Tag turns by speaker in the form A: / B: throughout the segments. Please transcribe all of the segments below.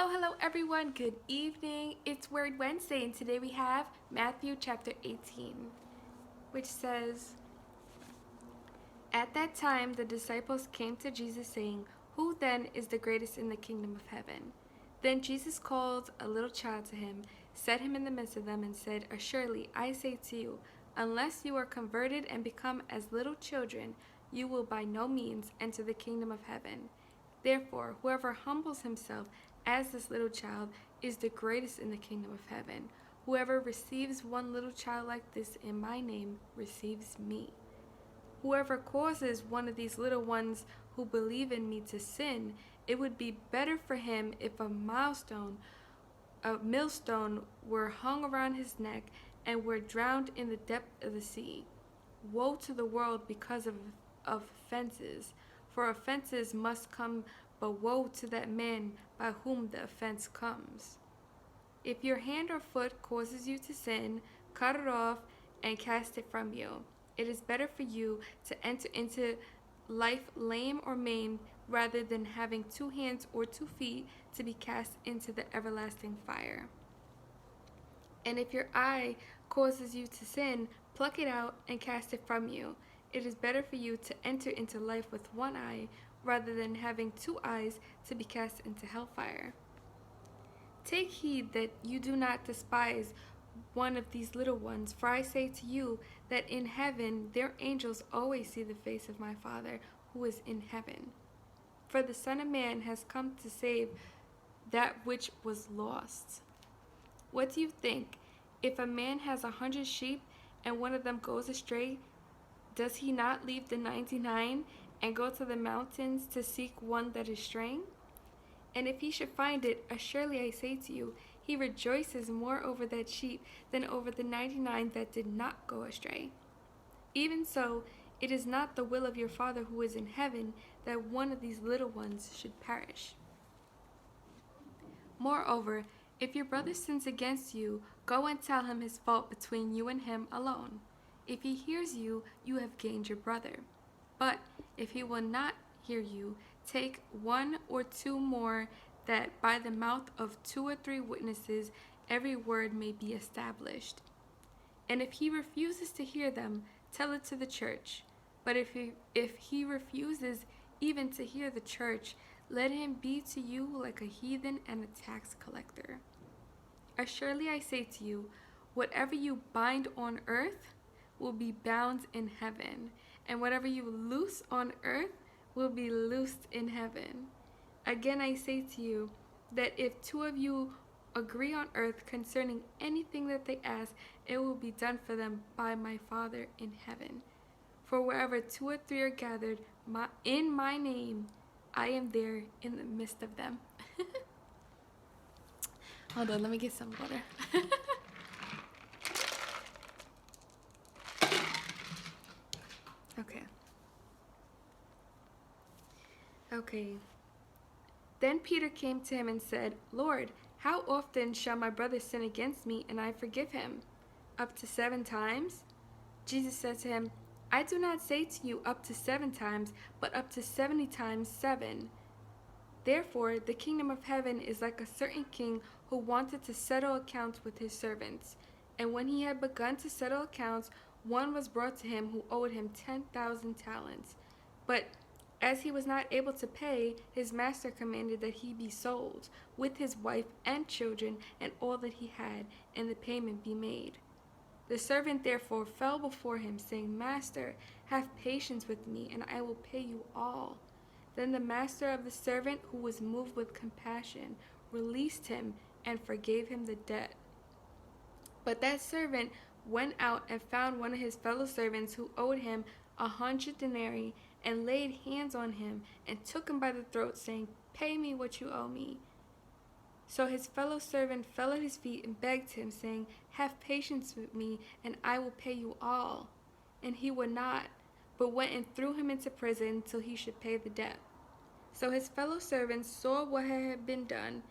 A: Hello everyone. Good evening. It's Word Wednesday, and today we have Matthew chapter 18, which says, At that time the disciples came to Jesus saying, Who then is the greatest in the kingdom of heaven? Then Jesus called a little child to him, set him in the midst of them, and said, Assuredly, I say to you, unless you are converted and become as little children, you will by no means enter the kingdom of heaven. Therefore, whoever humbles himself as this little child is the greatest in the kingdom of heaven. Whoever receives one little child like this in my name receives me. Whoever causes one of these little ones who believe in me to sin, it would be better for him if a millstone were hung around his neck and were drowned in the depth of the sea. Woe to the world because of offenses, for offenses must come, but woe to that man by whom the offense comes. If your hand or foot causes you to sin, cut it off and cast it from you. It is better for you to enter into life lame or maimed rather than having 2 hands or 2 feet to be cast into the everlasting fire. And if your eye causes you to sin, pluck it out and cast it from you. It is better for you to enter into life with 1 eye rather than having 2 eyes to be cast into hellfire. Take heed that you do not despise one of these little ones, for I say to you that in heaven their angels always see the face of my Father who is in heaven. For the Son of Man has come to save that which was lost. What do you think? If a man has 100 sheep and one of them goes astray, does he not leave the 99 and go to the mountains to seek one that is straying? And if he should find it, assuredly I say to you, he rejoices more over that sheep than over the 99 that did not go astray. Even so, it is not the will of your Father who is in heaven that one of these little ones should perish. Moreover, if your brother sins against you, go and tell him his fault between you and him alone. If he hears you, you have gained your brother. But if he will not hear you, take 1 or 2 more, that by the mouth of 2 or 3 witnesses every word may be established. And if he refuses to hear them, tell it to the church. But if he refuses even to hear the church, let him be to you like a heathen and a tax collector. Assuredly I say to you, whatever you bind on earth will be bound in heaven, and whatever you loose on earth will be loosed in heaven. Again I say to you, that if 2 of you agree on earth concerning anything that they ask, it will be done for them by my Father in heaven. For wherever 2 or 3 are gathered in my name, I am there in the midst of them. Hold on, let me get some water. Okay. Then Peter came to him and said, Lord, how often shall my brother sin against me and I forgive him? Up to 7 times? Jesus said to him, I do not say to you up to 7 times, but up to 70 times 7. Therefore, the kingdom of heaven is like a certain king who wanted to settle accounts with his servants. And when he had begun to settle accounts, one was brought to him who owed him 10,000 talents. But as he was not able to pay, his master commanded that he be sold, with his wife and children and all that he had, and the payment be made. The servant therefore fell before him, saying, Master, have patience with me, and I will pay you all. Then the master of the servant, who was moved with compassion, released him and forgave him the debt. But that servant went out and found one of his fellow servants who owed him 100 denarii, and laid hands on him and took him by the throat, saying, Pay me what you owe me. So his fellow servant fell at his feet and begged him, saying, Have patience with me, and I will pay you all. And he would not, but went and threw him into prison till he should pay the debt. So his fellow servants saw what had been done.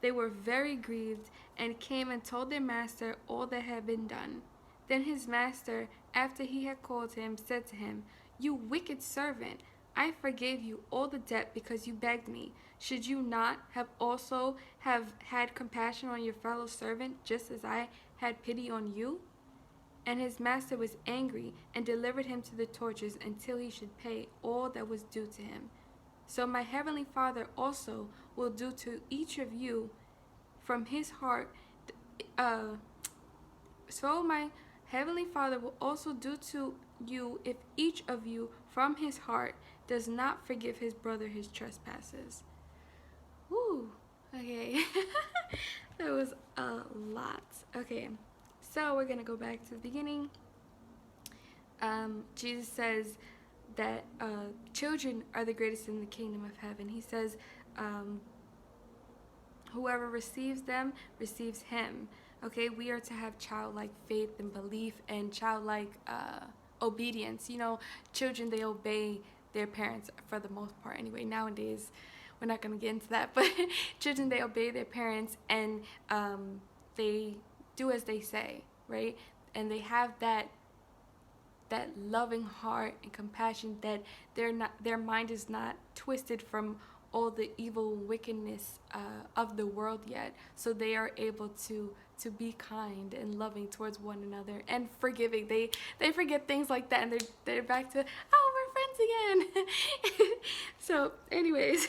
A: They were very grieved, and came and told their master all that had been done. Then his master, after he had called him, said to him, You wicked servant, I forgave you all the debt because you begged me. Should you not have also have had compassion on your fellow servant, just as I had pity on you?" And his master was angry and delivered him to the torturers until he should pay all that was due to him. So my heavenly Father also will do to each of you from his heart. So my heavenly Father will also do to you if each of you from his heart does not forgive his brother his trespasses. Woo. Okay. That was a lot. Okay. So we're going to go back to the beginning. Jesus says that children are the greatest in the kingdom of heaven. He says, whoever receives them receives him. Okay, we are to have childlike faith and belief and childlike obedience. You know, children, they obey their parents for the most part. Anyway, nowadays, we're not going to get into that. But children, they obey their parents and they do as they say, right? And they have that loving heart and compassion, that their mind is not twisted from all the evil wickedness of the world yet, so they are able to be kind and loving towards one another and forgiving. They forget things like that, and they're back to, oh, we're friends again. So anyways,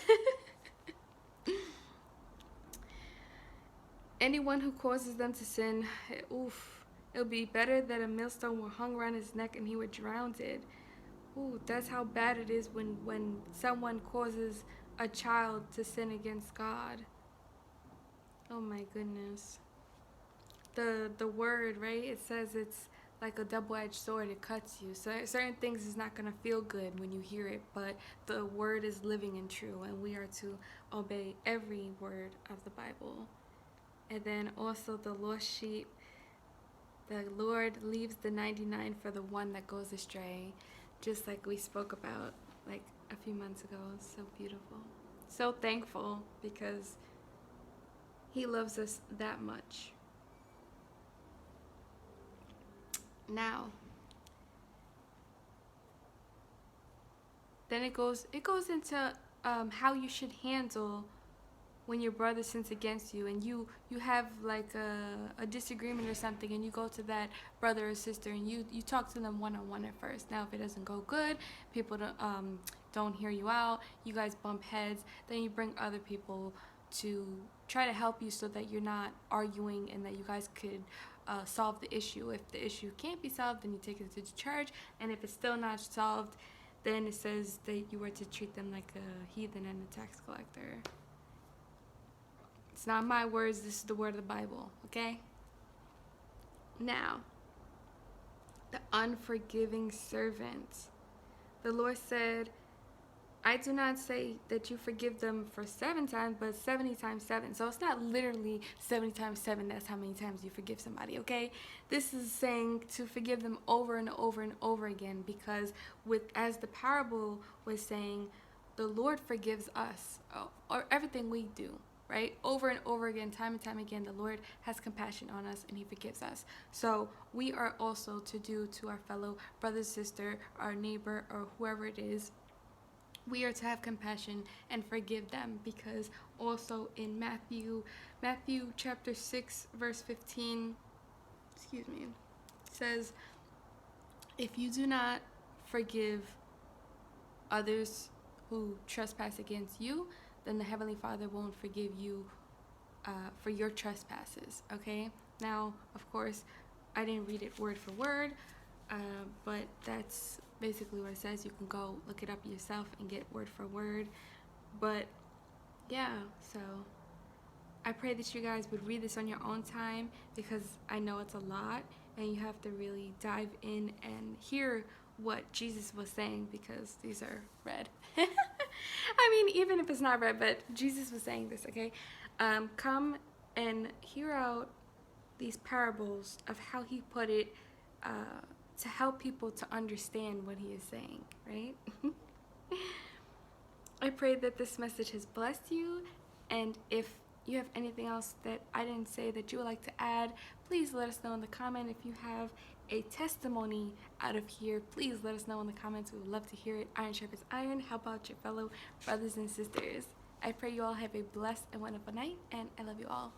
A: anyone who causes them to sin, oof, it'll be better that a millstone were hung around his neck and he were drowned. Ooh, that's how bad it is when someone causes a child to sin against God. Oh my goodness. The word, right? It says it's like a double-edged sword. It cuts you. So certain things is not going to feel good when you hear it, but the word is living and true, and we are to obey every word of the Bible. And then also the lost sheep. The Lord leaves the 99 for the one that goes astray, just like we spoke about like a few months ago. It's so beautiful. So thankful because he loves us that much. Now, then it goes into how you should handle when your brother sins against you, and you have like a disagreement or something, and you go to that brother or sister and you talk to them one-on-one at first. Now if it doesn't go good, people don't hear you out, you guys bump heads, then you bring other people to try to help you so that you're not arguing, and that you guys could solve the issue. If the issue can't be solved, then you take it to the church, and if it's still not solved, then it says that you were to treat them like a heathen and a tax collector. It's not my words, this is the word of the Bible, okay? Now, the unforgiving servant. The Lord said, I do not say that you forgive them for 7 times, but 70 times 7. So it's not literally 70 times 7, that's how many times you forgive somebody, okay? This is saying to forgive them over and over and over again, because as the parable was saying, the Lord forgives us, or everything we do. Right? Over and over again, time and time again, the Lord has compassion on us and he forgives us. So we are also to do to our fellow brother, sister, our neighbor, or whoever it is, we are to have compassion and forgive them, because also in Matthew chapter 6, verse 15, it says, if you do not forgive others who trespass against you, then the Heavenly Father won't forgive you for your trespasses, okay? Now, of course, I didn't read it word for word, but that's basically what it says. You can go look it up yourself and get word for word. But, yeah, so I pray that you guys would read this on your own time, because I know it's a lot, and you have to really dive in and hear what Jesus was saying, because these are read. I mean, even if it's not read, but Jesus was saying this, okay? Come and hear out these parables of how he put it to help people to understand what he is saying, right? I pray that this message has blessed you, and if you have anything else that I didn't say that you would like to add, please let us know in the comment. If you have a testimony out of here, please let us know in the comments. We would love to hear it. Iron sharpens iron. How about your fellow brothers and sisters? I pray you all have a blessed and wonderful night, and I love you all.